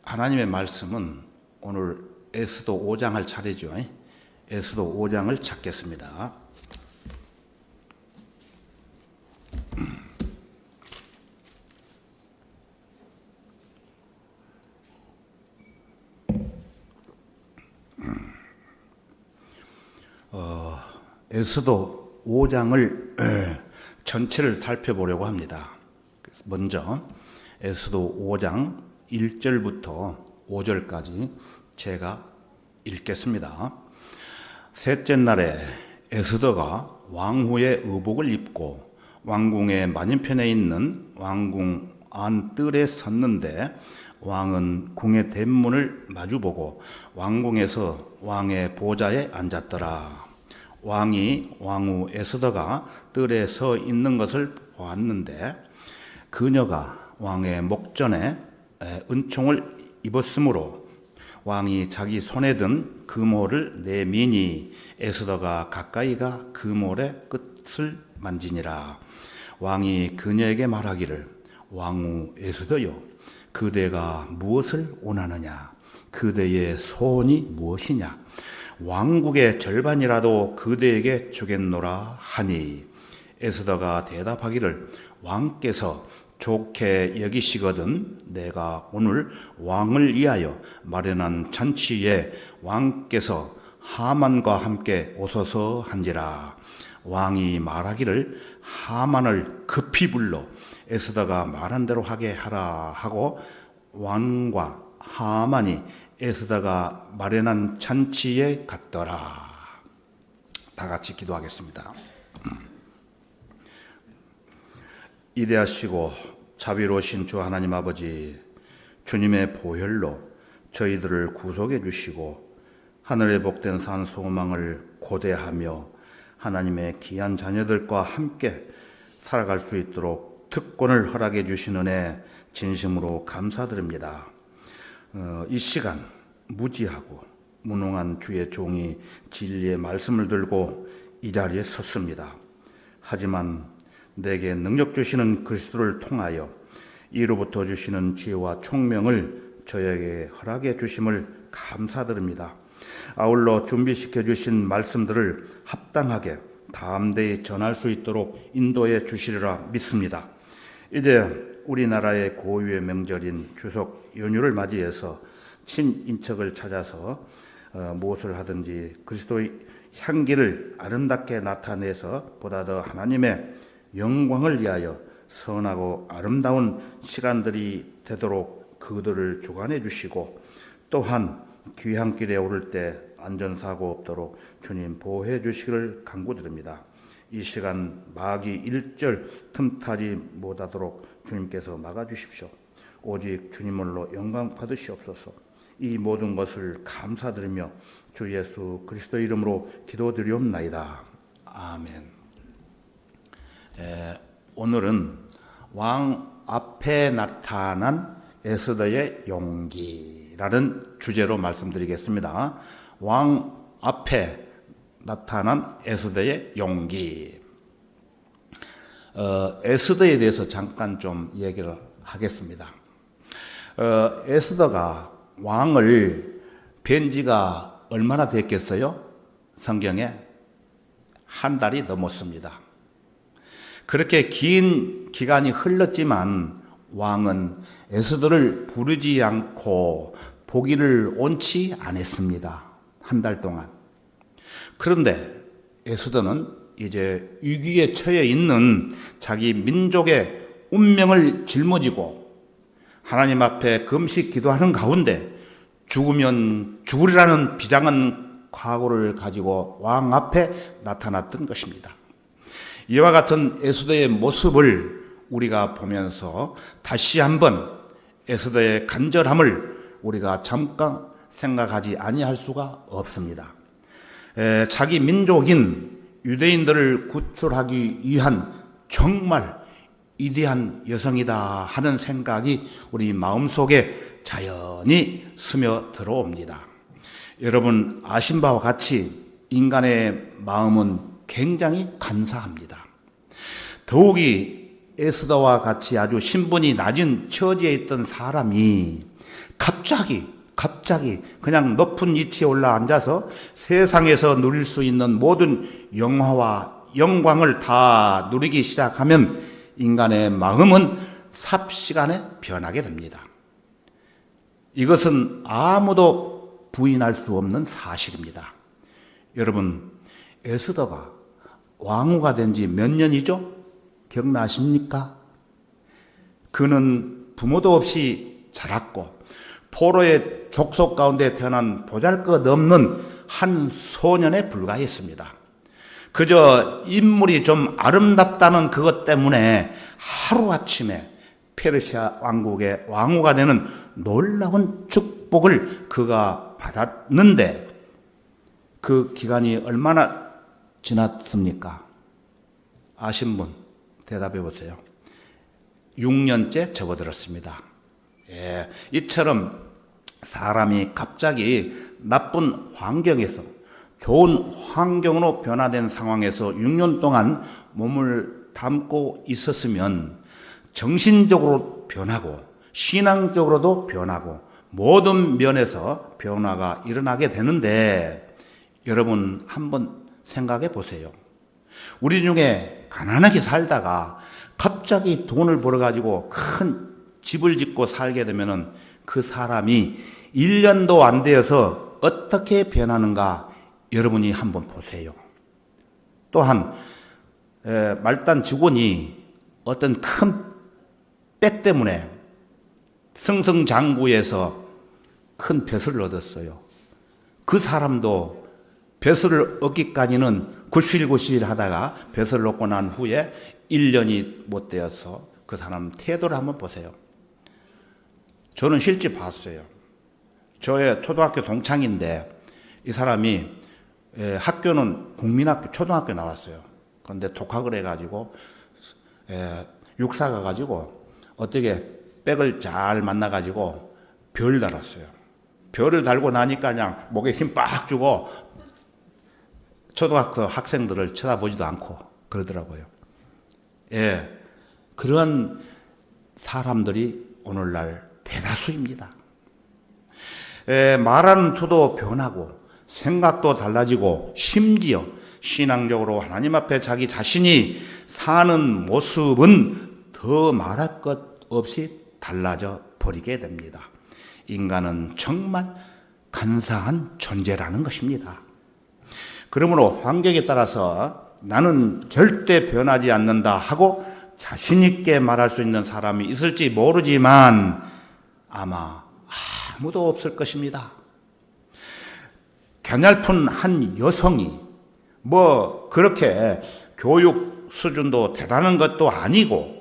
하나님의 말씀은 오늘 에스더 5장 할 차례죠. 에스더 5장을 찾겠습니다. 에스더 5장을 전체를 살펴보려고 합니다. 먼저 에스더 5장 1절부터 5절까지 제가 읽겠습니다. 셋째 날에 에스더가 왕후의 의복을 입고 왕궁의 맞은편에 있는 왕궁 안뜰에 섰는데 왕은 궁의 대문을 마주보고 왕궁에서 왕의 보좌에 앉았더라. 왕이 왕후 에스더가 뜰에 서 있는 것을 보았는데 그녀가 왕의 목전에 은총을 입었으므로 왕이 자기 손에 든 금호를 내미니 에스더가 가까이가 금홀의 끝을 만지니라. 왕이 그녀에게 말하기를 왕후 에스더여, 그대가 무엇을 원하느냐? 그대의 소원이 무엇이냐? 왕국의 절반이라도 그대에게 주겠노라 하니 에스더가 대답하기를 왕께서 좋게 여기시거든 내가 오늘 왕을 위하여 마련한 잔치에 왕께서 하만과 함께 오소서 한지라. 왕이 말하기를 하만을 급히 불러 에스더가 말한 대로 하게 하라 하고 왕과 하만이 에스더가 마련한 잔치에 갔더라. 다 같이 기도하겠습니다. 이대하시고 자비로우신 주 하나님 아버지, 주님의 보혈로 저희들을 구속해 주시고 하늘의 복된 산 소망을 고대하며 하나님의 귀한 자녀들과 함께 살아갈 수 있도록 특권을 허락해 주신 은혜 진심으로 감사드립니다. 이 시간 무지하고 무능한 주의 종이 진리의 말씀을 들고 이 자리에 섰습니다. 하지만 내게 능력 주시는 그리스도를 통하여 이로부터 주시는 지혜와 총명을 저에게 허락해 주심을 감사드립니다. 아울러 준비시켜 주신 말씀들을 합당하게 담대히 전할 수 있도록 인도해 주시리라 믿습니다. 이제 우리나라의 고유의 명절인 추석 연휴를 맞이해서 친인척을 찾아서 무엇을 하든지 그리스도의 향기를 아름답게 나타내서 보다 더 하나님의 영광을 위하여 선하고 아름다운 시간들이 되도록 그들을 주관해 주시고 또한 귀향길에 오를 때 안전사고 없도록 주님 보호해 주시기를 간구드립니다. 이 시간 마귀 일절 틈타지 못하도록 주님께서 막아주십시오. 오직 주님으로 영광 받으시옵소서. 이 모든 것을 감사드리며 주 예수 그리스도 이름으로 기도드리옵나이다. 아멘. 오늘은 왕 앞에 나타난 에스더의 용기라는 주제로 말씀드리겠습니다. 왕 앞에 나타난 에스더의 용기. 에스더에 대해서 잠깐 좀 얘기를 하겠습니다. 에스더가 왕을 뵌 지가 얼마나 됐겠어요? 성경에 한 달이 넘었습니다. 그렇게 긴 기간이 흘렀지만 왕은 에스더를 부르지 않고 보기를 원치 않았습니다. 한 달 동안. 그런데 에스더는 이제 위기에 처해 있는 자기 민족의 운명을 짊어지고 하나님 앞에 금식 기도하는 가운데 죽으면 죽으리라는 비장한 각오를 가지고 왕 앞에 나타났던 것입니다. 이와 같은 에스더의 모습을 우리가 보면서 다시 한번 에스더의 간절함을 우리가 잠깐 생각하지 아니할 수가 없습니다. 자기 민족인 유대인들을 구출하기 위한 정말 위대한 여성이다 하는 생각이 우리 마음속에 자연히 스며들어옵니다. 여러분 아신 바와 같이 인간의 마음은 굉장히 간사합니다. 더욱이 에스더와 같이 아주 신분이 낮은 처지에 있던 사람이 갑자기 그냥 높은 위치에 올라 앉아서 세상에서 누릴 수 있는 모든 영화와 영광을 다 누리기 시작하면 인간의 마음은 삽시간에 변하게 됩니다. 이것은 아무도 부인할 수 없는 사실입니다. 여러분, 에스더가 왕후가 된 지 몇 년이죠? 기억나십니까? 그는 부모도 없이 자랐고 포로의 족속 가운데 태어난 보잘것없는 한 소년에 불과했습니다. 그저 인물이 좀 아름답다는 그것 때문에 하루아침에 페르시아 왕국의 왕후가 되는 놀라운 축복을 그가 받았는데 그 기간이 얼마나 지났습니까? 아신 분 대답해 보세요. 6년째 접어들었습니다. 예, 이처럼 사람이 갑자기 나쁜 환경에서 좋은 환경으로 변화된 상황에서 6년 동안 몸을 담고 있었으면 정신적으로 변하고 신앙적으로도 변하고 모든 면에서 변화가 일어나게 되는데 여러분 한번 생각해 보세요. 우리 중에 가난하게 살다가 갑자기 돈을 벌어가지고 큰 집을 짓고 살게 되면은 그 사람이 1년도 안 되어서 어떻게 변하는가 여러분이 한번 보세요. 또한 말단 직원이 어떤 큰 때 때문에 승승장구해서 큰 벼슬을 얻었어요. 그 사람도 벼슬을 얻기까지는 굴실굴실 하다가 벼슬을 얻고 난 후에 1년이 못 되어서 그 사람 태도를 한번 보세요. 저는 실제 봤어요. 저의 초등학교 동창인데 이 사람이 학교는 국민학교 초등학교 나왔어요. 그런데 독학을 해가지고 육사 가가지고 어떻게 백을 잘 만나가지고 별 달았어요. 별을 달고 나니까 그냥 목에 힘 빡 주고 초등학교 학생들을 쳐다보지도 않고 그러더라고요. 예, 그런 사람들이 오늘날 대다수입니다. 말하는 투도 변하고 생각도 달라지고 심지어 신앙적으로 하나님 앞에 자기 자신이 사는 모습은 더 말할 것 없이 달라져 버리게 됩니다. 인간은 정말 간사한 존재라는 것입니다. 그러므로 환경에 따라서 나는 절대 변하지 않는다 하고 자신 있게 말할 수 있는 사람이 있을지 모르지만 아마 아무도 없을 것입니다. 가냘픈 한 여성이 뭐 그렇게 교육 수준도 대단한 것도 아니고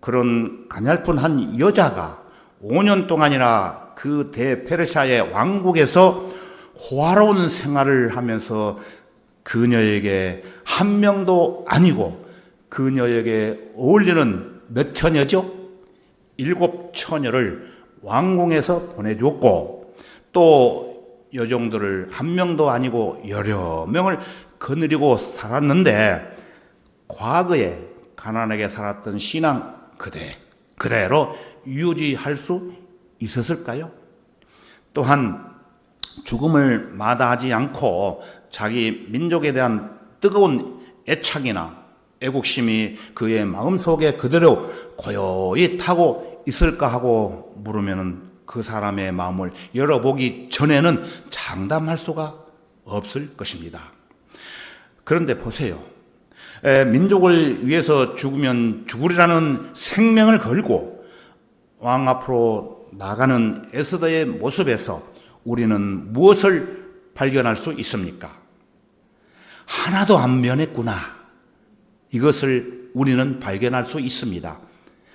그런 가냘픈 한 여자가 5년 동안이나 그 대페르시아의 왕국에서 호화로운 생활을 하면서 그녀에게 한 명도 아니고 그녀에게 어울리는 몇 처녀죠? 7처녀를 왕궁에서 보내주었고 또 여종들을 한 명도 아니고 여러 명을 거느리고 살았는데 과거에 가난하게 살았던 신앙 그대로 유지할 수 있었을까요? 또한 죽음을 마다하지 않고 자기 민족에 대한 뜨거운 애착이나 애국심이 그의 마음속에 그대로 고요히 타고 있을까 하고 물으면 그 사람의 마음을 열어보기 전에는 장담할 수가 없을 것입니다. 그런데 보세요. 민족을 위해서 죽으면 죽으리라는 생명을 걸고 왕 앞으로 나가는 에스더의 모습에서 우리는 무엇을 발견할 수 있습니까? 하나도 안 변했구나. 이것을 우리는 발견할 수 있습니다.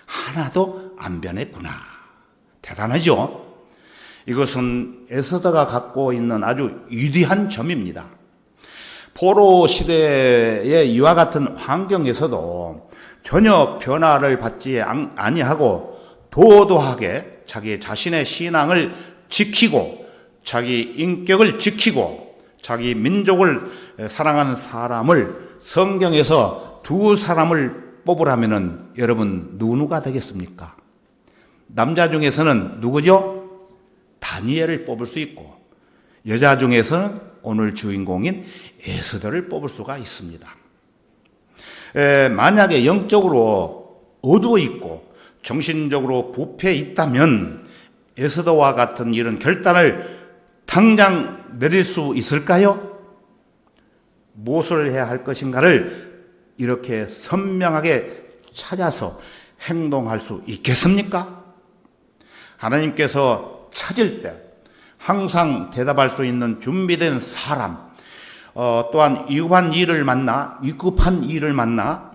하나도 안 변했구나. 대단하죠? 이것은 에스더가 갖고 있는 아주 위대한 점입니다. 포로 시대의 이와 같은 환경에서도 전혀 변화를 받지 아니하고 도도하게 자기 자신의 신앙을 지키고 자기 인격을 지키고 자기 민족을 사랑하는 사람을 성경에서 두 사람을 뽑으라면은 여러분 누구가 되겠습니까? 남자 중에서는 누구죠? 다니엘을 뽑을 수 있고, 여자 중에서는 오늘 주인공인 에스더를 뽑을 수가 있습니다. 만약에 영적으로 어두워 있고 정신적으로 부패해 있다면 에스더와 같은 이런 결단을 당장 내릴 수 있을까요? 무엇을 해야 할 것인가를 이렇게 선명하게 찾아서 행동할 수 있겠습니까? 하나님께서 찾을 때 항상 대답할 수 있는 준비된 사람, 또한 위급한 일을 만나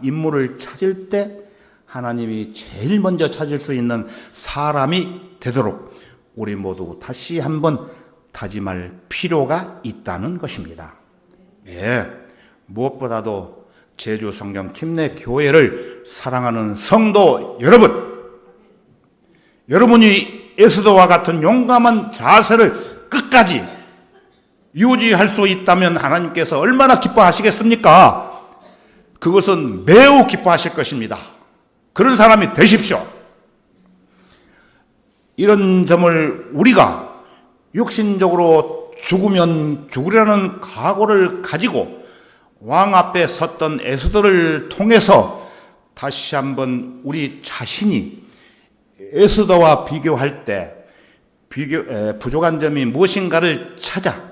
인물을 찾을 때 하나님이 제일 먼저 찾을 수 있는 사람이 되도록 우리 모두 다시 한번 다짐할 필요가 있다는 것입니다. 예, 무엇보다도 제주 성령 침례 교회를 사랑하는 성도 여러분이 에스더와 같은 용감한 자세를 끝까지 유지할 수 있다면 하나님께서 얼마나 기뻐하시겠습니까? 그것은 매우 기뻐하실 것입니다. 그런 사람이 되십시오. 이런 점을 우리가 육신적으로 죽으면 죽으려는 각오를 가지고 왕 앞에 섰던 에스더를 통해서 다시 한번 우리 자신이 에스더와 비교할 때 부족한 점이 무엇인가를 찾아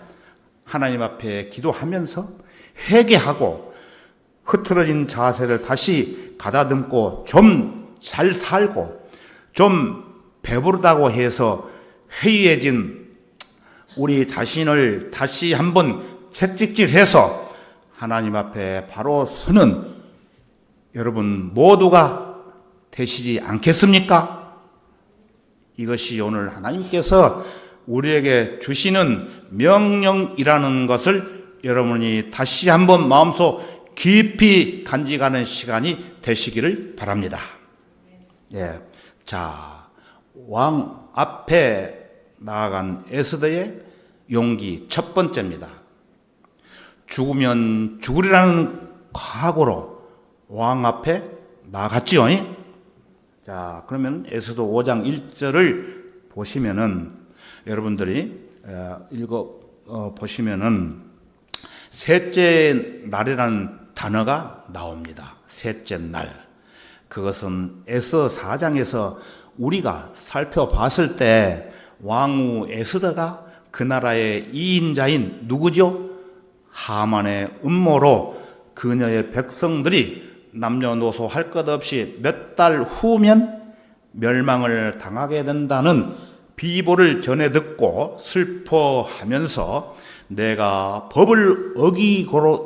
하나님 앞에 기도하면서 회개하고 흐트러진 자세를 다시 가다듬고 좀 잘 살고 좀 배부르다고 해서 해이해진 우리 자신을 다시 한번 채찍질해서 하나님 앞에 바로 서는 여러분 모두가 되시지 않겠습니까? 이것이 오늘 하나님께서 우리에게 주시는 명령이라는 것을 여러분이 다시 한번 마음속 깊이 간직하는 시간이 되시기를 바랍니다. 예, 자, 왕 앞에 나아간 에스더의 용기 첫 번째입니다. 죽으면 죽으리라는 각오로 왕 앞에 나갔지요. 자, 그러면 에스더 5장 1절을 보시면은 여러분들이 보시면은 셋째 날이라는 단어가 나옵니다. 셋째 날. 그것은 에스더 4장에서 우리가 살펴봤을 때 왕후 에스더가 그 나라의 2인자인 누구죠? 하만의 음모로 그녀의 백성들이 남녀노소 할 것 없이 몇 달 후면 멸망을 당하게 된다는 비보를 전해 듣고 슬퍼하면서 내가 법을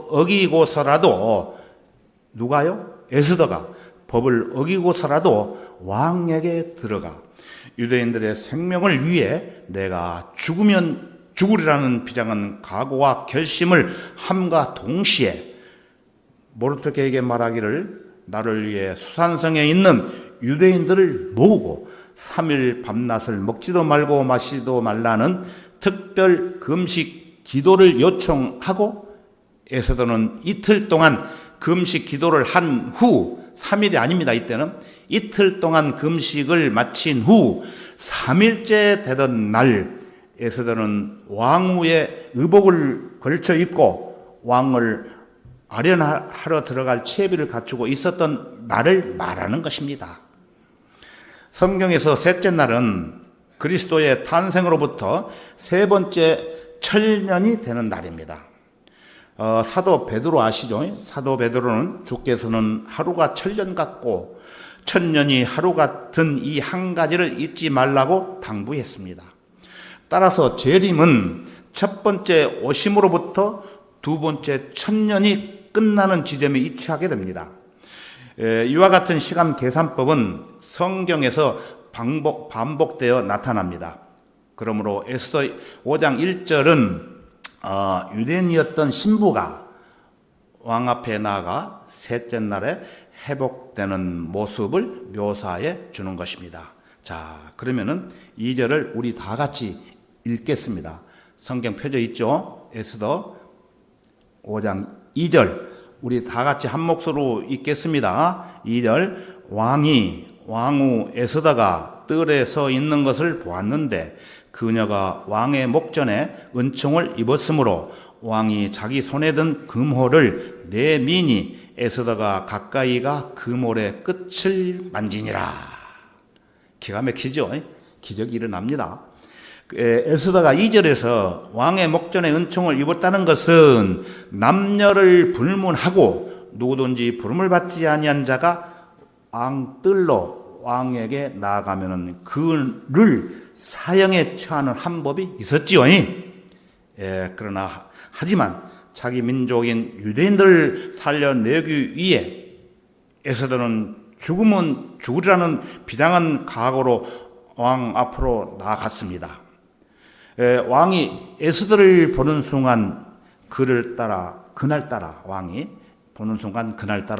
어기고서라도 누가요? 에스더가 법을 어기고서라도 왕에게 들어가 유대인들의 생명을 위해 내가 죽으면 죽으리라는 비장한 각오와 결심을 함과 동시에 모르드게에게 말하기를 나를 위해 수산성에 있는 유대인들을 모으고 3일 밤낮을 먹지도 말고 마시지도 말라는 특별 금식 기도를 요청하고 에스더는 이틀 동안 금식 기도를 한 후 3일이 아닙니다. 이때는 이틀 동안 금식을 마친 후 3일째 되던 날 에스더는 왕후의 의복을 걸쳐 입고 왕을 아련하러 들어갈 채비를 갖추고 있었던 날을 말하는 것입니다. 성경에서 셋째 날은 그리스도의 탄생으로부터 세 번째 천년이 되는 날입니다. 사도 베드로 아시죠? 사도 베드로는 주께서는 하루가 천년 같고 천년이 하루 같은 이 한 가지를 잊지 말라고 당부했습니다. 따라서 재림은 첫 번째 오심으로부터 두 번째 천년이 끝나는 지점에 위치하게 됩니다. 이와 같은 시간 계산법은 성경에서 반복되어 나타납니다. 그러므로 에스더 5장 1절은 유대인이었던 신부가 왕 앞에 나아가 셋째 날에 회복되는 모습을 묘사해 주는 것입니다. 자, 그러면은 2절을 우리 다 같이 읽겠습니다. 성경 펴져 있죠? 에스더 5장 2절 우리 다 같이 한 목소리로 읽겠습니다. 2절 왕후 에스더가 뜰에 서 있는 것을 보았는데 그녀가 왕의 목전에 은총을 입었으므로 왕이 자기 손에 든 금호를 내미니 에스더가 가까이가 금홀의 끝을 만지니라. 기가 막히죠? 기적이 일어납니다. 에스더가 2절에서 왕의 목전에 은총을 입었다는 것은 남녀를 불문하고 누구든지 부름을 받지 아니한 자가 왕뜰로 왕에게 나아가면은 그를 사형에 처하는 한법이 있었지요. 그러나 하지만 자기 민족인 유대인들을 살려내기 위해 에스더는 죽으면 죽으리라는 비장한 각오로 왕 앞으로 나아갔습니다. 왕이 에스더를 보는 순간 그날따라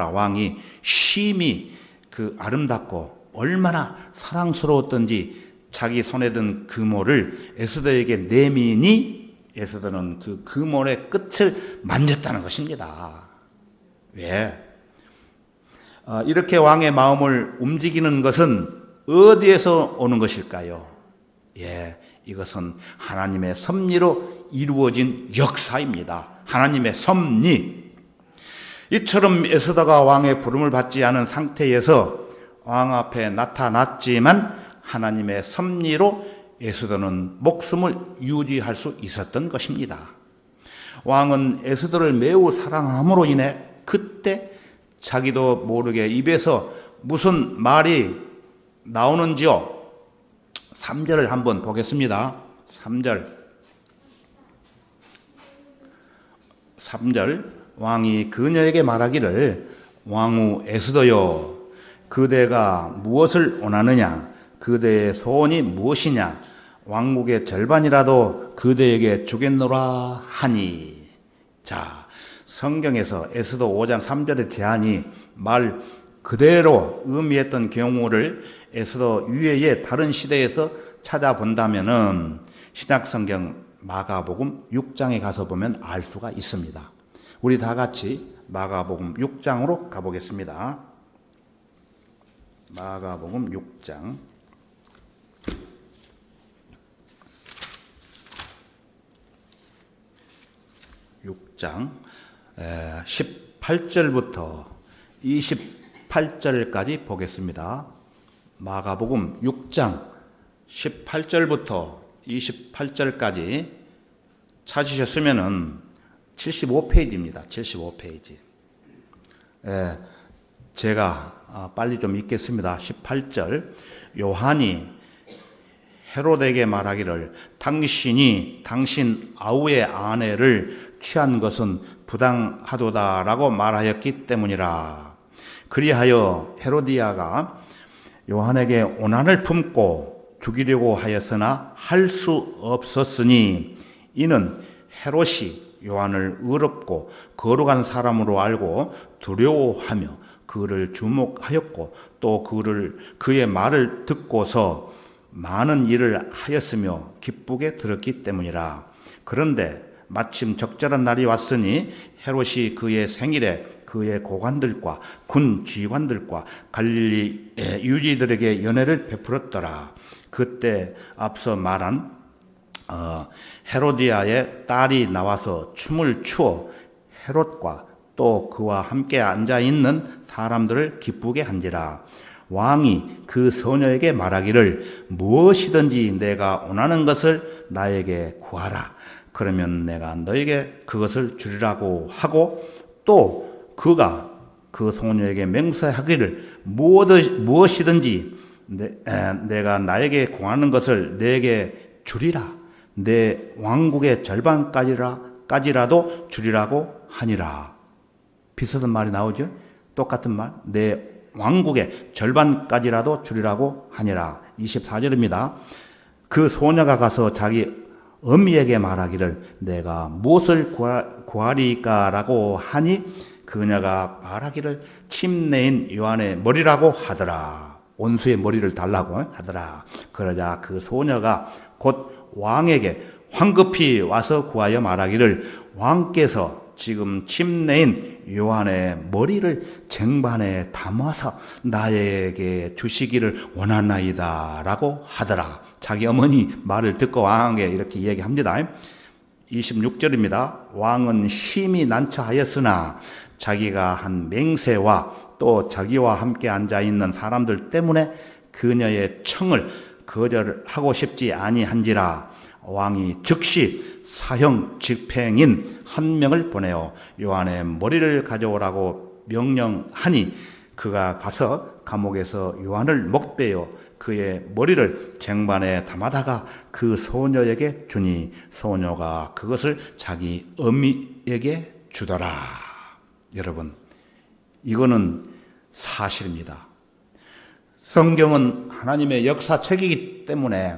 왕이 심히 그 아름답고 얼마나 사랑스러웠던지 자기 손에 든 금호를 에스더에게 내미니 에스더는 그 금홀의 끝을 만졌다는 것입니다. 왜? 이렇게 왕의 마음을 움직이는 것은 어디에서 오는 것일까요? 이것은 하나님의 섭리로 이루어진 역사입니다. 하나님의 섭리. 이처럼 에스더가 왕의 부름을 받지 않은 상태에서 왕 앞에 나타났지만 하나님의 섭리로 에스더는 목숨을 유지할 수 있었던 것입니다. 왕은 에스더를 매우 사랑함으로 인해 그때 자기도 모르게 입에서 무슨 말이 나오는지요. 3절을 한번 보겠습니다. 3절 왕이 그녀에게 말하기를 왕후 에스더여 그대가 무엇을 원하느냐 그대의 소원이 무엇이냐 왕국의 절반이라도 그대에게 주겠노라 하니. 자, 성경에서 에스더 5장 3절의 제안이 말 그대로 의미했던 경우를 에스더 이외의 다른 시대에서 찾아본다면은 신약성경 마가복음 6장에 가서 보면 알 수가 있습니다. 우리 다 같이 마가복음 6장으로 가보겠습니다. 마가복음 6장 18절부터 28절까지 보겠습니다. 마가복음 6장 18절부터 28절까지 찾으셨으면은 75페이지입니다. 75페이지. 제가 빨리 좀 읽겠습니다. 18절 요한이 헤롯에게 말하기를 당신이 당신 아우의 아내를 취한 것은 부당하도다라고 말하였기 때문이라. 그리하여 헤로디아가 요한에게 오난을 품고 죽이려고 하였으나 할 수 없었으니 이는 헤롯이 요한을 의롭고 거룩한 사람으로 알고 두려워하며 그를 주목하였고 또 그의 말을 듣고서 많은 일을 하였으며 기쁘게 들었기 때문이라. 그런데 마침 적절한 날이 왔으니 헤롯이 그의 생일에 그의 고관들과 군 지휘관들과 갈릴리 유지들에게 연회를 베풀었더라. 그때 앞서 말한 헤로디아의 딸이 나와서 춤을 추어 헤롯과 또 그와 함께 앉아 있는 사람들을 기쁘게 한지라. 왕이 그 소녀에게 말하기를 무엇이든지 내가 원하는 것을 나에게 구하라. 그러면 내가 너에게 그것을 주리라고 하고 또 그가 그 소녀에게 맹세하기를 무엇이든지 내가 나에게 구하는 것을 내게 주리라. 내 왕국의 절반까지라도 주리라고 하니라. 비슷한 말이 나오죠? 똑같은 말. 내 왕국의 절반까지라도 주리라고 하니라. 24절입니다. 그 소녀가 가서 자기 어미에게 말하기를 내가 무엇을 구하리까라고 하니 그녀가 말하기를 침례인 요한의 머리라고 하더라. 원수의 머리를 달라고 하더라. 그러자 그 소녀가 곧 왕에게 황급히 와서 구하여 말하기를 왕께서 지금 침례인 요한의 머리를 쟁반에 담아서 나에게 주시기를 원하나이다 라고 하더라. 자기 어머니 말을 듣고 왕에게 이렇게 얘기합니다. 26절입니다. 왕은 심히 난처하였으나 자기가 한 맹세와 또 자기와 함께 앉아있는 사람들 때문에 그녀의 청을 거절하고 싶지 아니한지라 왕이 즉시 사형 집행인 한 명을 보내어 요한의 머리를 가져오라고 명령하니 그가 가서 감옥에서 요한을 목베어 그의 머리를 쟁반에 담아다가 그 소녀에게 주니 소녀가 그것을 자기 어미에게 주더라. 여러분, 이거는 사실입니다. 성경은 하나님의 역사책이기 때문에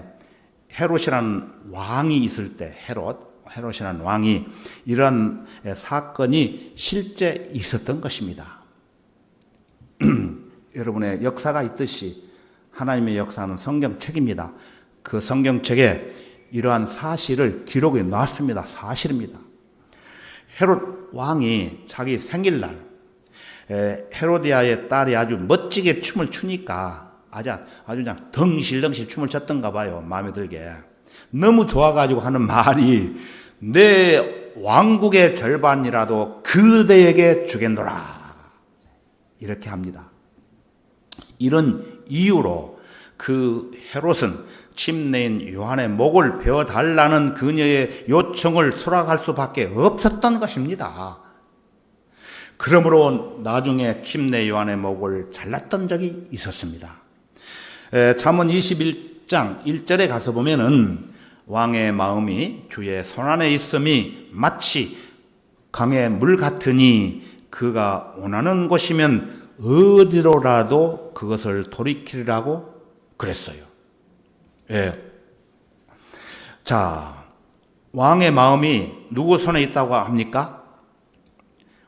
헤롯이라는 왕이 있을 때 헤롯이라는 왕이 이러한 사건이 실제 있었던 것입니다. 여러분의 역사가 있듯이 하나님의 역사는 성경책입니다. 그 성경책에 이러한 사실을 기록해 놨습니다. 사실입니다. 헤롯 왕이 자기 생일날 헤로디아의 딸이 아주 멋지게 춤을 추니까 아주 그냥 덩실덩실 춤을 췄던가 봐요. 마음에 들게. 너무 좋아가지고 하는 말이 내 왕국의 절반이라도 그대에게 주겠노라. 이렇게 합니다. 이런 이유로 그 헤롯은 침례인 요한의 목을 베어달라는 그녀의 요청을 수락할 수밖에 없었던 것입니다. 그러므로 나중에 침례 요한의 목을 잘랐던 적이 있었습니다. 잠언 21장 1절에 가서 보면은 왕의 마음이 주의 손안에 있음이 마치 강의 물 같으니 그가 원하는 곳이면 어디로라도 그것을 돌이키리라고 그랬어요. 예. 자, 왕의 마음이 누구 손에 있다고 합니까?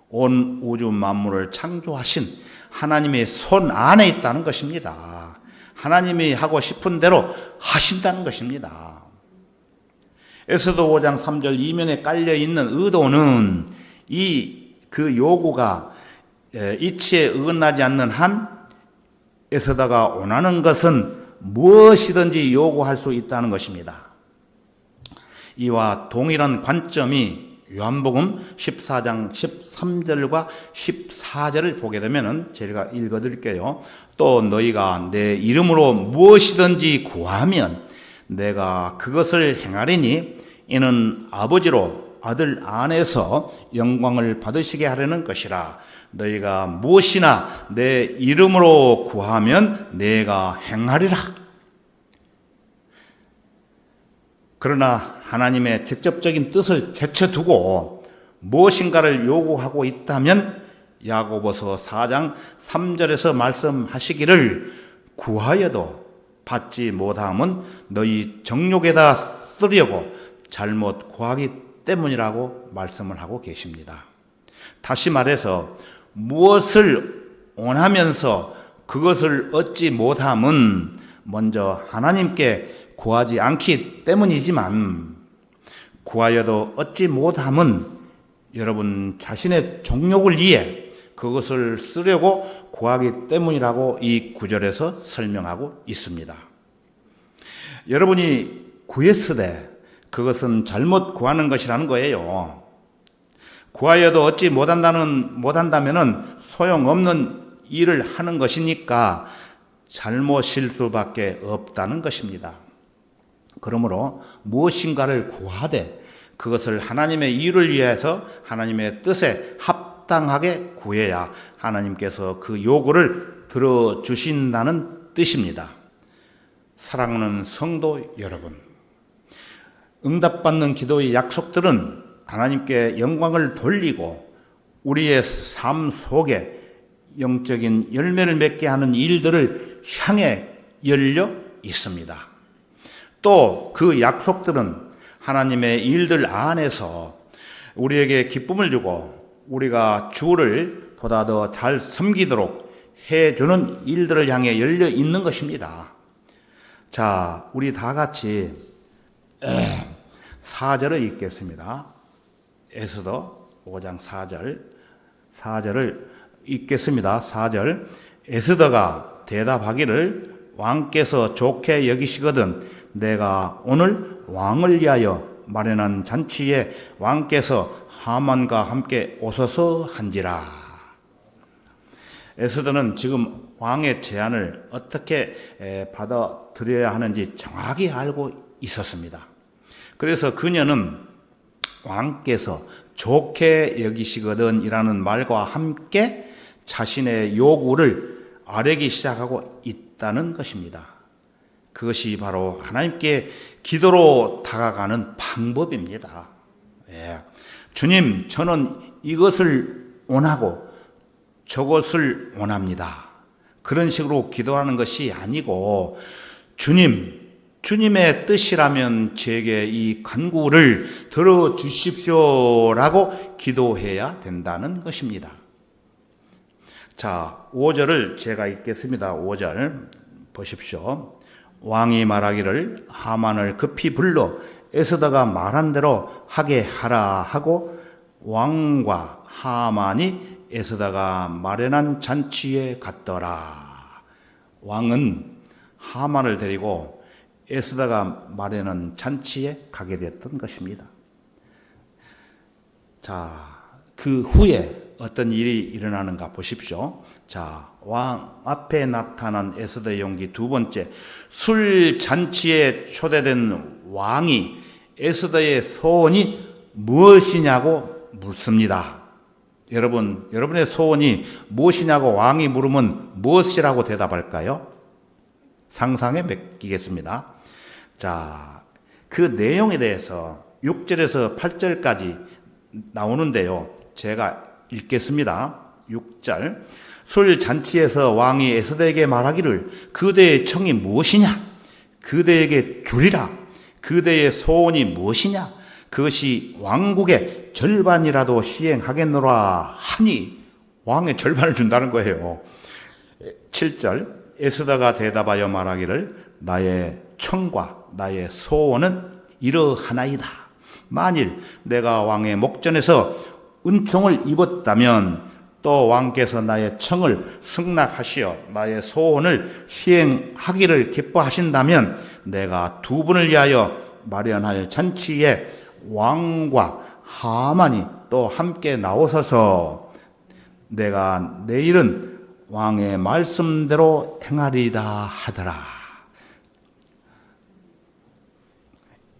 온 우주 만물을 창조하신 하나님의 손 안에 있다는 것입니다. 하나님이 하고 싶은 대로 하신다는 것입니다. 에스더 5장 3절 이면에 깔려 있는 의도는 그 요구가 이치에 어긋나지 않는 한 에스더가 원하는 것은 무엇이든지 요구할 수 있다는 것입니다. 이와 동일한 관점이 요한복음 14장 13절과 14절을 보게 되면 제가 읽어드릴게요. 또 너희가 내 이름으로 무엇이든지 구하면 내가 그것을 행하리니 이는 아버지로 아들 안에서 영광을 받으시게 하려는 것이라. 너희가 무엇이나 내 이름으로 구하면 내가 행하리라. 그러나 하나님의 직접적인 뜻을 제쳐두고 무엇인가를 요구하고 있다면 야고보서 4장 3절에서 말씀하시기를 구하여도 받지 못함은 너희 정욕에다 쓰려고 잘못 구하기 때문이라고 말씀을 하고 계십니다. 다시 말해서 무엇을 원하면서 그것을 얻지 못함은 먼저 하나님께 구하지 않기 때문이지만 구하여도 얻지 못함은 여러분 자신의 정욕을 위해 그것을 쓰려고 구하기 때문이라고 이 구절에서 설명하고 있습니다. 여러분이 구했으되 그것은 잘못 구하는 것이라는 거예요. 구하여도 얻지 못한다면은 소용없는 일을 하는 것이니까 잘못일 수밖에 없다는 것입니다. 그러므로 무엇인가를 구하되 그것을 하나님의 일을 위해서 하나님의 뜻에 합당하게 구해야 하나님께서 그 요구를 들어주신다는 뜻입니다. 사랑하는 성도 여러분, 응답받는 기도의 약속들은 하나님께 영광을 돌리고 우리의 삶 속에 영적인 열매를 맺게 하는 일들을 향해 열려 있습니다. 또 그 약속들은 하나님의 일들 안에서 우리에게 기쁨을 주고 우리가 주를 보다 더 잘 섬기도록 해주는 일들을 향해 열려 있는 것입니다. 자, 우리 다 같이 4절을 읽겠습니다. 에스더 5장 4절을 읽겠습니다. 4절. 에스더가 대답하기를 왕께서 좋게 여기시거든 내가 오늘 왕을 위하여 마련한 잔치에 왕께서 하만과 함께 오소서 한지라. 에스더는 지금 왕의 제안을 어떻게 받아들여야 하는지 정확히 알고 있었습니다. 그래서 그녀는 왕께서 좋게 여기시거든 이라는 말과 함께 자신의 요구를 아뢰기 시작하고 있다는 것입니다. 그것이 바로 하나님께 기도로 다가가는 방법입니다. 예. 주님, 저는 이것을 원하고 저것을 원합니다. 그런 식으로 기도하는 것이 아니고 주님의 뜻이라면 제게 이 간구를 들어주십시오라고 기도해야 된다는 것입니다. 자, 5절을 제가 읽겠습니다. 5절 보십시오. 왕이 말하기를 하만을 급히 불러 에스더가 말한 대로 하게 하라 하고 왕과 하만이 에스더가 마련한 잔치에 갔더라. 왕은 하만을 데리고 에스더가 마련한 잔치에 가게 됐던 것입니다. 자, 그 후에 어떤 일이 일어나는가 보십시오. 자, 왕 앞에 나타난 에스더의 용기 두 번째, 술 잔치에 초대된 왕이 에스더의 소원이 무엇이냐고 묻습니다. 여러분의 소원이 무엇이냐고 왕이 물으면 무엇이라고 대답할까요? 상상에 맡기겠습니다. 자, 그 내용에 대해서 6절에서 8절까지 나오는데요. 제가 읽겠습니다. 6절. 술 잔치에서 왕이 에스더에게 말하기를 그대의 청이 무엇이냐? 그대에게 주리라. 그대의 소원이 무엇이냐? 그것이 왕국의 절반이라도 시행하겠노라 하니 왕의 절반을 준다는 거예요. 7절. 에스더가 대답하여 말하기를 나의 청과 나의 소원은 이러하나이다. 만일 내가 왕의 목전에서 은총을 입었다면 또 왕께서 나의 청을 승낙하시어 나의 소원을 시행하기를 기뻐하신다면 내가 두 분을 위하여 마련할 잔치에 왕과 하만이 또 함께 나오셔서 내가 내일은 왕의 말씀대로 행하리이다 하더라.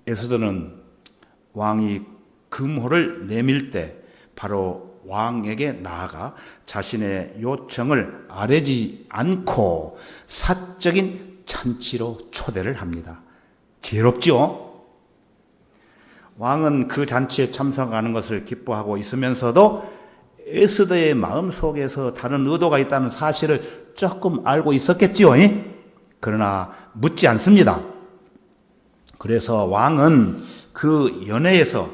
에스더는 왕이 금호를 내밀 때 바로 왕에게 나아가 자신의 요청을 아뢰지 않고 사적인 잔치로 초대를 합니다. 지혜롭지요? 왕은 그 잔치에 참석하는 것을 기뻐하고 있으면서도 에스더의 마음속에서 다른 의도가 있다는 사실을 조금 알고 있었겠지요. 그러나 묻지 않습니다. 그래서 왕은 그 연회에서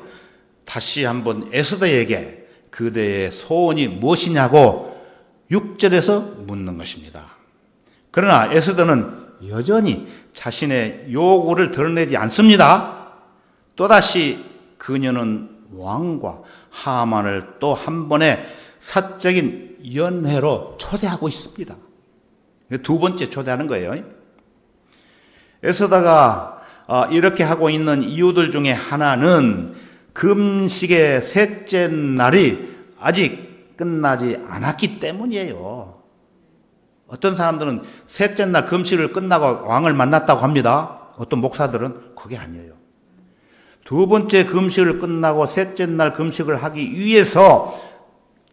다시 한번 에스더에게 그대의 소원이 무엇이냐고 6절에서 묻는 것입니다. 그러나 에스더는 여전히 자신의 요구를 드러내지 않습니다. 또다시 그녀는 왕과 하만을 또 한 번의 사적인 연회로 초대하고 있습니다. 두 번째 초대하는 거예요. 에스더가 이렇게 하고 있는 이유들 중에 하나는 금식의 셋째 날이 아직 끝나지 않았기 때문이에요. 어떤 사람들은 셋째 날 금식을 끝나고 왕을 만났다고 합니다. 어떤 목사들은 그게 아니에요. 두 번째 금식을 끝나고 셋째 날 금식을 하기 위해서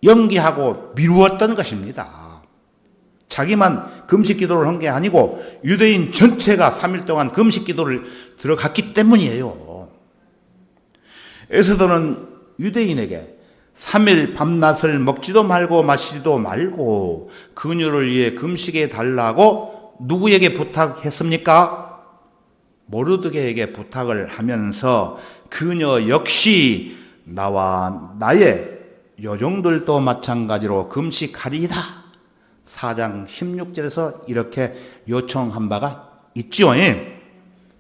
연기하고 미루었던 것입니다. 자기만 금식 기도를 한 게 아니고 유대인 전체가 3일 동안 금식 기도를 들어갔기 때문이에요. 에스더는 유대인에게 3일 밤낮을 먹지도 말고 마시지도 말고 그녀를 위해 금식해 달라고 누구에게 부탁했습니까? 모르드게에게 부탁을 하면서 그녀 역시 나와 나의 요종들도 마찬가지로 금식하리이다. 4장 16절에서 이렇게 요청한 바가 있지요.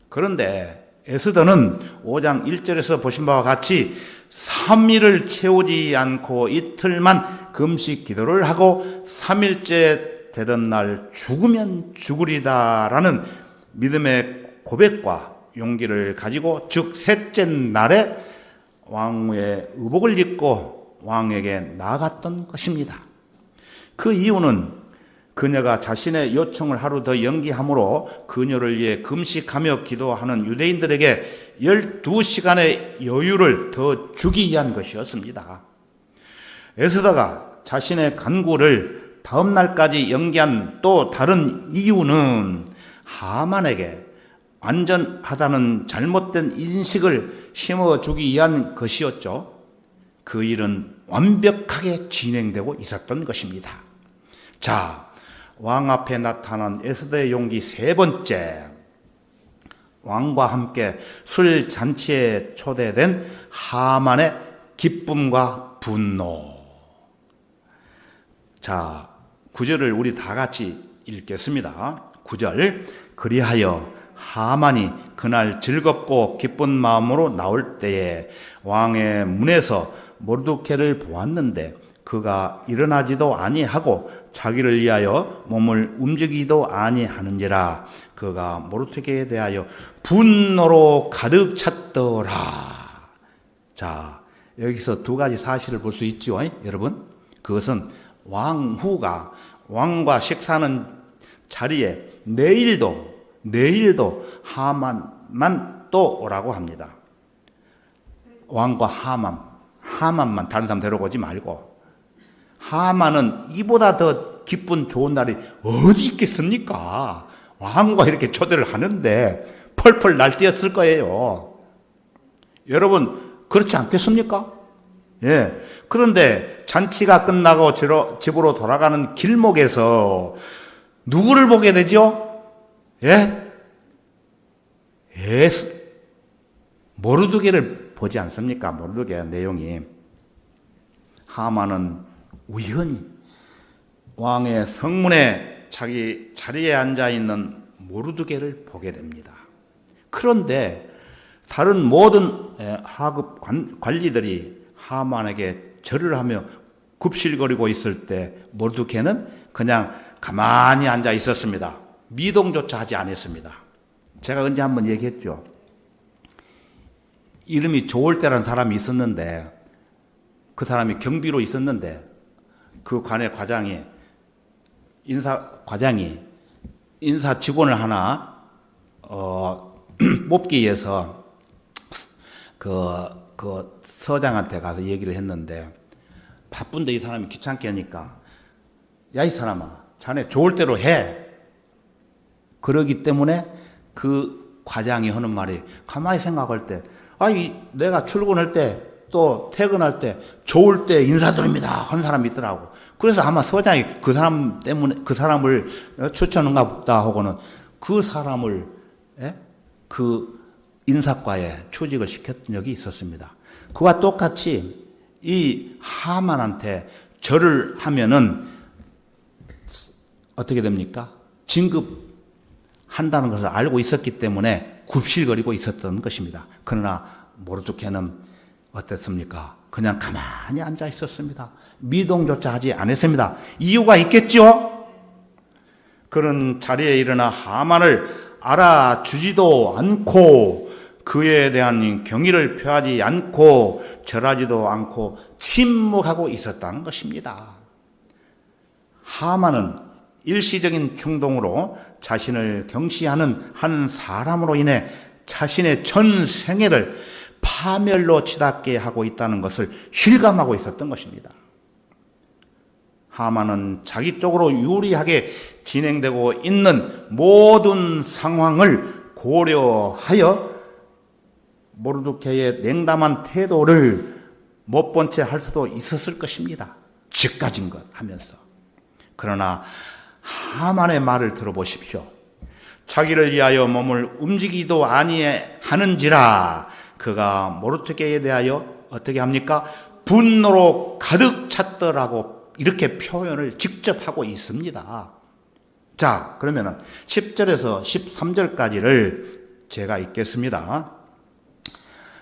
그런데 에스더는 5장 1절에서 보신 바와 같이 3일을 채우지 않고 이틀만 금식 기도를 하고 3일째 되던 날 죽으면 죽으리다라는 믿음의 고백과 용기를 가지고 즉 셋째 날에 왕의 의복을 입고 왕에게 나아갔던 것입니다. 그 이유는 그녀가 자신의 요청을 하루 더 연기함으로 그녀를 위해 금식하며 기도하는 유대인들에게 12시간의 여유를 더 주기 위한 것이었습니다. 에스더가 자신의 간구를 다음 날까지 연기한 또 다른 이유는 하만에게 완전하다는 잘못된 인식을 심어주기 위한 것이었죠. 그 일은 완벽하게 진행되고 있었던 것입니다. 자, 왕 앞에 나타난 에스더의 용기 세 번째, 왕과 함께 술 잔치에 초대된 하만의 기쁨과 분노. 자, 9절을 우리 다 같이 읽겠습니다. 9절, 그리하여 하만이 그날 즐겁고 기쁜 마음으로 나올 때에 왕의 문에서 모르드케를 보았는데 그가 일어나지도 아니하고 자기를 위하여 몸을 움직이지도 아니하는지라. 그가 모르드케에 대하여 분노로 가득 찼더라. 자, 여기서 두 가지 사실을 볼 수 있죠, 여러분. 그것은 왕후가 왕과 식사하는 자리에 내일도 하만만 또 오라고 합니다. 왕과 하만만 다른 사람 데려오지 말고. 하만은 이보다 더 기쁜 좋은 날이 어디 있겠습니까? 왕과 이렇게 초대를 하는데 펄펄 날뛰었을 거예요. 여러분 그렇지 않겠습니까? 예. 그런데 잔치가 끝나고 집으로 돌아가는 길목에서 누구를 보게 되죠? 예? 모르드게를 보지 않습니까? 모르드게 내용이. 하만은 우연히 왕의 성문에 자기 자리에 앉아있는 모르드게를 보게 됩니다. 그런데 다른 모든 하급 관리들이 하만에게 절을 하며 굽실거리고 있을 때 모르드게는 그냥 가만히 앉아 있었습니다. 미동조차 하지 않았습니다. 제가 언제 한번 얘기했죠. 이름이 조울대라는 사람이 있었는데 그 사람이 경비로 있었는데 그 관의 과장이 인사 직원을 하나 뽑기 위해서 그 서장한테 가서 얘기를 했는데 바쁜데 이 사람이 귀찮게 하니까 야, 이 사람아, 자네 좋을 대로 해. 그러기 때문에 그 과장이 하는 말이 가만히 생각할 때 내가 출근할 때 또 퇴근할 때 좋을 때 인사드립니다 한 사람이 있더라고. 그래서 아마 서장이 그 사람 때문에 그 사람을 추천한가 보다 하고는 그 사람을 그 인사과에 취직을 시켰던 적이 있었습니다. 그와 똑같이 이 하만한테 절을 하면은 어떻게 됩니까? 진급한다는 것을 알고 있었기 때문에 굽실거리고 있었던 것입니다. 그러나 모르드케는 어땠습니까? 그냥 가만히 앉아 있었습니다. 미동조차 하지 않았습니다. 이유가 있겠죠? 그런 자리에 일어나 하만을 알아주지도 않고 그에 대한 경의를 표하지 않고 절하지도 않고 침묵하고 있었다는 것입니다. 하만은 일시적인 충동으로 자신을 경시하는 한 사람으로 인해 자신의 전 생애를 파멸로 치닫게 하고 있다는 것을 실감하고 있었던 것입니다. 하만은 자기 쪽으로 유리하게 진행되고 있는 모든 상황을 고려하여 모르드케의 냉담한 태도를 못 본 채 할 수도 있었을 것입니다. 쥐까진 것 하면서. 그러나 하만의 말을 들어보십시오. 자기를 위하여 몸을 움직이지도 아니하는지라. 그가 모르드케에 대하여 어떻게 합니까? 분노로 가득 찼더라고 이렇게 표현을 직접 하고 있습니다. 자, 그러면은 10절에서 13절까지를 제가 읽겠습니다.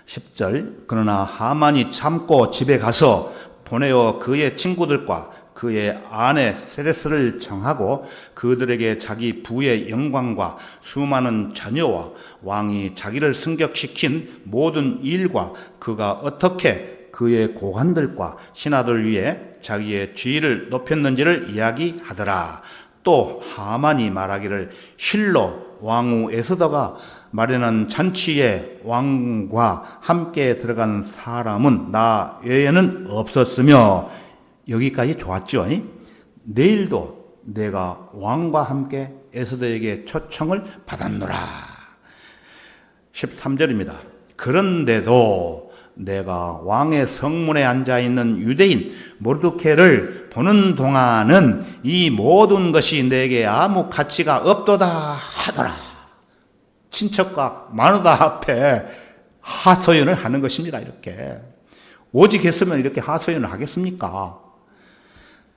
10절 그러나 하만이 참고 집에 가서 보내어 그의 친구들과 그의 아내 세레스를 청하고 그들에게 자기 부의 영광과 수많은 자녀와 왕이 자기를 승격시킨 모든 일과 그가 어떻게 그의 고관들과 신하들 위에 자기의 지위를 높였는지를 이야기하더라. 또 하만이 말하기를 실로 왕후 에스더가 마련한 잔치에 왕과 함께 들어간 사람은 나 외에는 없었으며, 여기까지 좋았죠. 내일도 내가 왕과 함께 에스더에게 초청을 받았노라. 13절입니다. 그런데도 내가 왕의 성문에 앉아있는 유대인 모르드케를 보는 동안은 이 모든 것이 내게 아무 가치가 없도다 하더라. 친척과 마누라 앞에 하소연을 하는 것입니다. 이렇게 오직 했으면 이렇게 하소연을 하겠습니까?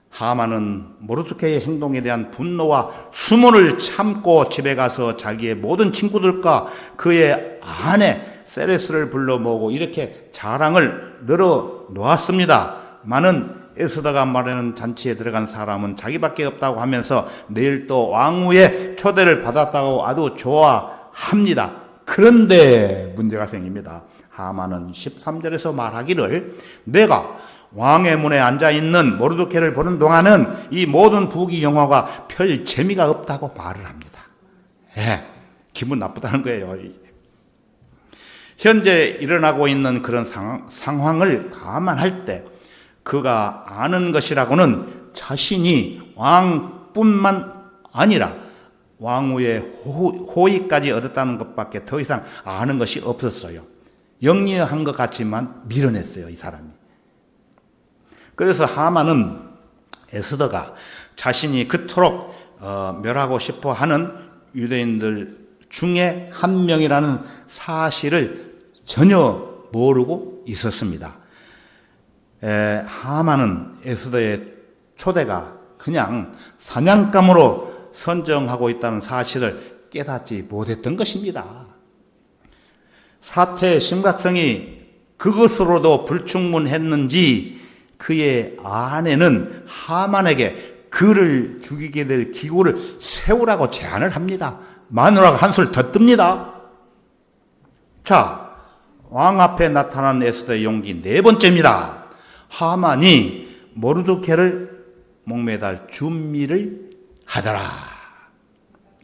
하만은 모르드케의 행동에 대한 분노와 수모를 참고 집에 가서 자기의 모든 친구들과 그의 아내 세레스를 불러 모으고 이렇게 자랑을 늘어 놓았습니다.많은 에스더가 말하는 잔치에 들어간 사람은 자기밖에 없다고 하면서 내일 또 왕후의 초대를 받았다고 아주 좋아합니다. 그런데 문제가 생깁니다. 하만은 13절에서 말하기를 내가 왕의 문에 앉아있는 모르드케를 보는 동안은 이 모든 부귀 영화가 별 재미가 없다고 말을 합니다. 기분 나쁘다는 거예요. 현재 일어나고 있는 그런 상황을 감안할 때 그가 아는 것이라고는 자신이 왕뿐만 아니라 왕후의 호의까지 얻었다는 것밖에 더 이상 아는 것이 없었어요. 영리한 것 같지만 밀어냈어요, 이 사람이. 그래서 하만은 에스더가 자신이 그토록 멸하고 싶어 하는 유대인들 중에 한 명이라는 사실을 전혀 모르고 있었습니다. 하만은 에스더의 초대가 그냥 사냥감으로 선정하고 있다는 사실을 깨닫지 못했던 것입니다. 사태의 심각성이 그것으로도 불충분했는지 그의 아내는 하만에게 그를 죽이게 될 기구를 세우라고 제안을 합니다. 마누라가 한술 더 뜹니다. 자, 왕 앞에 나타난 에스더의 용기 네 번째입니다. 하만이 모르드케를 목매달 준비를 하더라.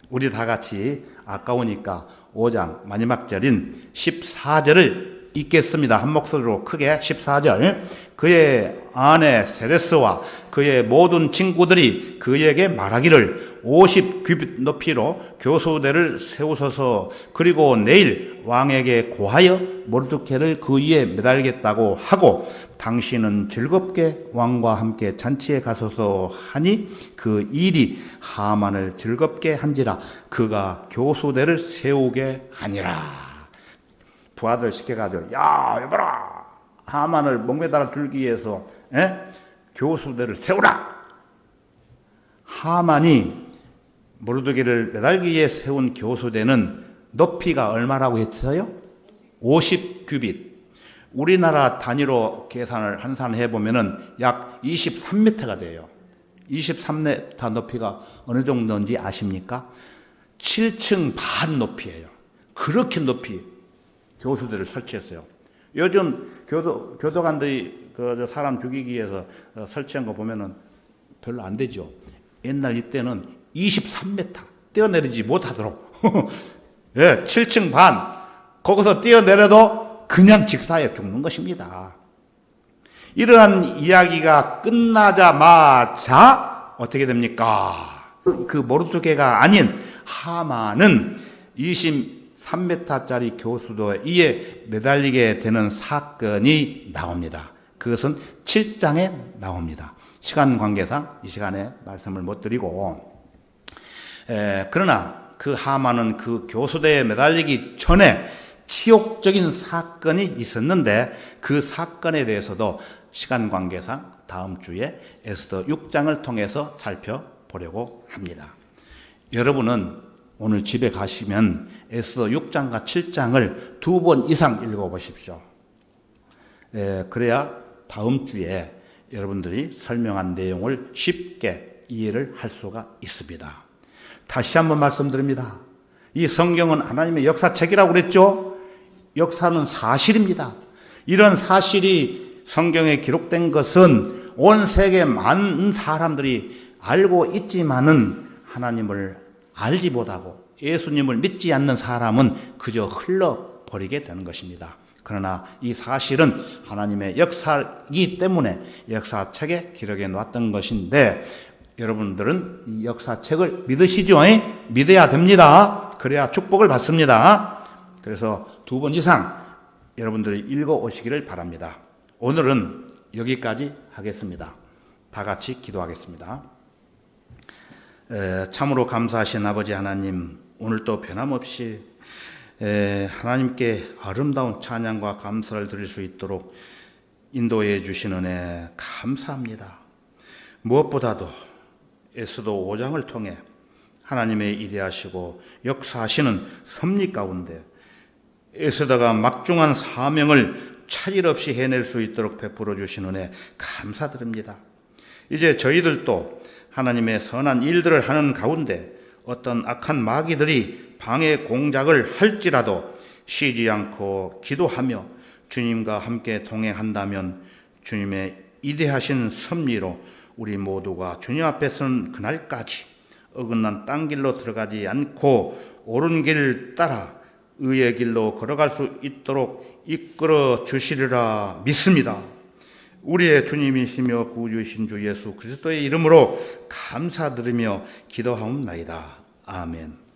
우리 다 같이 아까우니까 5장 마지막 절인 14절을 읽겠습니다. 한 목소리로 크게 14절. 그의 아내 세레스와 그의 모든 친구들이 그에게 말하기를 50규빗 높이로 교수대를 세우소서. 그리고 내일 왕에게 고하여 모르드케를 그 위에 매달겠다고 하고 당신은 즐겁게 왕과 함께 잔치에 가소서 하니 그 일이 하만을 즐겁게 한지라. 그가 교수대를 세우게 하니라. 부하들 시켜가지고 야 여봐라, 하만을 목매달아 줄기 위해서 교수대를 세우라. 하만이 모르드케를 매달기 위해 세운 교수대는 높이가 얼마라고 했어요? 50규빗. 우리나라 단위로 계산을 환산해 보면은 약 23m가 돼요. 23m 높이가 어느 정도인지 아십니까? 7층 반 높이예요. 그렇게 높이 교수대를 설치했어요. 요즘 교도관들이 그 사람 죽이기 위해서 설치한 거 보면은 별로 안 되죠. 옛날 이때는 23m 뛰어내리지 못하도록 7층 반 거기서 뛰어내려도 그냥 직사에 죽는 것입니다. 이러한 이야기가 끝나자마자 어떻게 됩니까? 그 모르드케가 아닌 하만은 23m짜리 교수도에 매달리게 되는 사건이 나옵니다. 그것은 7장에 나옵니다. 시간 관계상 이 시간에 말씀을 못 드리고, 그러나 그 하만은 그 교수대에 매달리기 전에 치욕적인 사건이 있었는데 그 사건에 대해서도 시간 관계상 다음 주에 에스더 6장을 통해서 살펴보려고 합니다. 여러분은 오늘 집에 가시면 에스더 6장과 7장을 2번 이상 읽어보십시오. 그래야 다음 주에 여러분들이 설명한 내용을 쉽게 이해를 할 수가 있습니다. 다시 한번 말씀드립니다. 이 성경은 하나님의 역사책이라고 그랬죠? 역사는 사실입니다. 이런 사실이 성경에 기록된 것은 온 세계 많은 사람들이 알고 있지만은 하나님을 알지 못하고 예수님을 믿지 않는 사람은 그저 흘러버리게 되는 것입니다. 그러나 이 사실은 하나님의 역사이기 때문에 역사책에 기록해 놨던 것인데 여러분들은 이 역사책을 믿으시죠? 믿어야 됩니다. 그래야 축복을 받습니다. 그래서 2번 이상 여러분들이 읽어 오시기를 바랍니다. 오늘은 여기까지 하겠습니다. 다 같이 기도하겠습니다. 참으로 감사하신 아버지 하나님, 오늘도 변함없이 하나님께 아름다운 찬양과 감사를 드릴 수 있도록 인도해 주신 은혜 감사합니다. 무엇보다도 에스더 5장을 통해 하나님의 이대하시고 역사하시는 섭리 가운데 에스더가 막중한 사명을 차질 없이 해낼 수 있도록 베풀어 주신 은혜 감사드립니다. 이제 저희들도 하나님의 선한 일들을 하는 가운데 어떤 악한 마귀들이 방해 공작을 할지라도 쉬지 않고 기도하며 주님과 함께 동행한다면 주님의 이대하신 섭리로 우리 모두가 주님 앞에 서는 그날까지 어긋난 딴 길로 들어가지 않고 옳은 길 따라 의의 길로 걸어갈 수 있도록 이끌어 주시리라 믿습니다. 우리의 주님이시며 구주이신 주 예수 그리스도의 이름으로 감사드리며 기도하옵나이다. 아멘.